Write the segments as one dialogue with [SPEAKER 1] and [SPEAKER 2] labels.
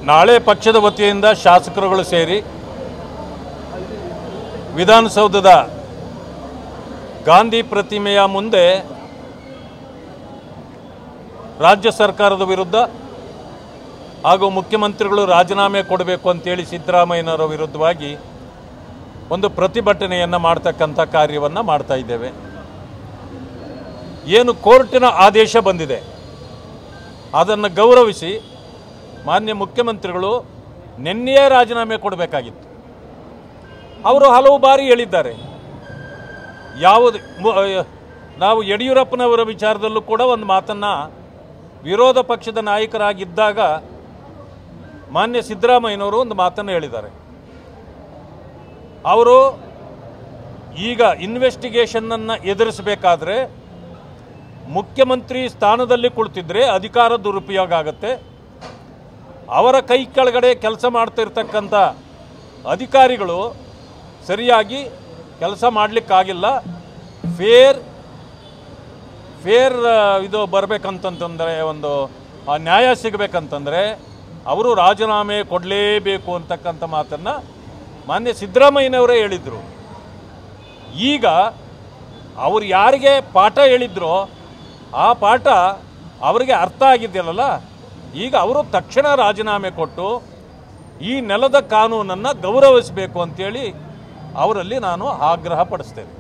[SPEAKER 1] ನಾಳೆ ಪಕ್ಷದ ವತಿಯಿಂದ ಶಾಸಕರುಗಳು ಸೇರಿ ವಿಧಾನಸೌಧದ ಗಾಂಧಿ ಪ್ರತಿಮೆಯ ಮುಂದೆ ರಾಜ್ಯ ಸರ್ಕಾರದ ವಿರುದ್ಧ ಹಾಗೂ ಮುಖ್ಯಮಂತ್ರಿಗಳು ರಾಜೀನಾಮೆ ಕೊಡಬೇಕು ಅಂತೇಳಿ ಸಿದ್ದರಾಮಯ್ಯನವರ ವಿರುದ್ಧವಾಗಿ ಒಂದು ಪ್ರತಿಭಟನೆಯನ್ನು ಮಾಡ್ತಕ್ಕಂಥ ಕಾರ್ಯವನ್ನು ಮಾಡ್ತಾ ಇದ್ದೇವೆ. ಏನು ಕೋರ್ಟಿನ ಆದೇಶ ಬಂದಿದೆ ಅದನ್ನು ಗೌರವಿಸಿ ಮಾನ್ಯ ಮುಖ್ಯಮಂತ್ರಿಗಳು ನಿನ್ನೆಯೇ ರಾಜೀನಾಮೆ ಕೊಡಬೇಕಾಗಿತ್ತು. ಅವರು ಹಲವು ಬಾರಿ ಹೇಳಿದ್ದಾರೆ. ನಾವು ಯಡಿಯೂರಪ್ಪನವರ ವಿಚಾರದಲ್ಲೂ ಕೂಡ ಒಂದು ಮಾತನ್ನು ವಿರೋಧ ಪಕ್ಷದ ನಾಯಕರಾಗಿದ್ದಾಗ ಮಾನ್ಯ ಸಿದ್ದರಾಮಯ್ಯನವರು ಒಂದು ಮಾತನ್ನು ಹೇಳಿದ್ದಾರೆ. ಅವರು ಈಗ ಇನ್ವೆಸ್ಟಿಗೇಷನನ್ನು ಎದುರಿಸಬೇಕಾದ್ರೆ ಮುಖ್ಯಮಂತ್ರಿ ಸ್ಥಾನದಲ್ಲಿ ಕುಳಿತಿದ್ರೆ ಅಧಿಕಾರ ದುರುಪಯೋಗ ಆಗುತ್ತೆ. ಅವರ ಕೈ ಕೆಳಗಡೆ ಕೆಲಸ ಮಾಡ್ತಿರ್ತಕ್ಕಂಥ ಅಧಿಕಾರಿಗಳು ಸರಿಯಾಗಿ ಕೆಲಸ ಮಾಡಲಿಕ್ಕಾಗಿಲ್ಲ. ಫೇರ್ ಇದು ಬರಬೇಕಂತಂದರೆ ಒಂದು ನ್ಯಾಯ ಸಿಗಬೇಕಂತಂದರೆ ಅವರು ರಾಜೀನಾಮೆ ಕೊಡಲೇಬೇಕು ಅಂತಕ್ಕಂಥ ಮಾತನ್ನು ಮಾನ್ಯ ಸಿದ್ದರಾಮಯ್ಯನವರೇ ಹೇಳಿದರು. ಈಗ ಅವರು ಯಾರಿಗೆ ಪಾಠ ಹೇಳಿದ್ರೋ ಆ ಪಾಠ ಅವರಿಗೆ ಅರ್ಥ ಆಗಿದೆಯಲ್ಲ. ಈಗ ಅವರು ತಕ್ಷಣ ರಾಜೀನಾಮೆ ಕೊಟ್ಟು ಈ ನೆಲದ ಕಾನೂನನ್ನು ಗೌರವಿಸಬೇಕು ಅಂತೇಳಿ ಅವರಲ್ಲಿ ನಾನು ಆಗ್ರಹ ಪಡಿಸ್ತೇನೆ.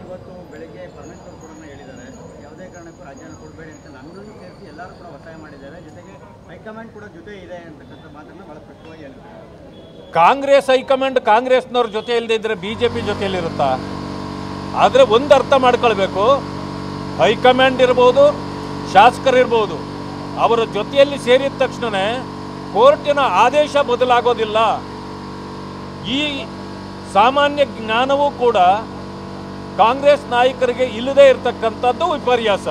[SPEAKER 2] ಇವತ್ತು ಬೆಳಗ್ಗೆ ಪರಮೇಶ್ವರ್ ಕೂಡ ಹೇಳಿದ್ದಾರೆ, ಯಾವುದೇ ಕಾರಣಕ್ಕೂ ರಾಜೀನಾಮೆ ಕೊಡಬೇಡಿ ಅಂತ ನನ್ನನ್ನು ಸೇರಿಸಿ ಎಲ್ಲರೂ ಕೂಡ ಒತ್ತಾಯ ಮಾಡಿದ್ದಾರೆ. ಜೊತೆಗೆ ಹೈಕಮಾಂಡ್ ಕೂಡ ಜೊತೆ ಇದೆ ಅಂತಕ್ಕಂಥ ಮಾತನ್ನು ಬಹಳ ಸ್ಪಷ್ಟವಾಗಿ ಹೇಳಿದ್ದಾರೆ.
[SPEAKER 1] ಕಾಂಗ್ರೆಸ್ ಹೈಕಮಾಂಡ್ ಕಾಂಗ್ರೆಸ್ನವ್ರ ಜೊತೆ ಇಲ್ಲದೆ ಇದ್ದರೆ BJP ಜೊತೆಯಲ್ಲಿರುತ್ತಾ? ಆದರೆ ಒಂದು ಅರ್ಥ ಮಾಡ್ಕೊಳ್ಬೇಕು, ಹೈಕಮಾಂಡ್ ಇರ್ಬೋದು, ಶಾಸಕರಿರ್ಬೋದು, ಅವರ ಜೊತೆಯಲ್ಲಿ ಸೇರಿದ ತಕ್ಷಣವೇ ಕೋರ್ಟಿನ ಆದೇಶ ಬದಲಾಗೋದಿಲ್ಲ. ಈ ಸಾಮಾನ್ಯ ಜ್ಞಾನವೂ ಕೂಡ ಕಾಂಗ್ರೆಸ್ ನಾಯಕರಿಗೆ ಇಲ್ಲದೇ ಇರತಕ್ಕಂಥದ್ದು ವಿಪರ್ಯಾಸ.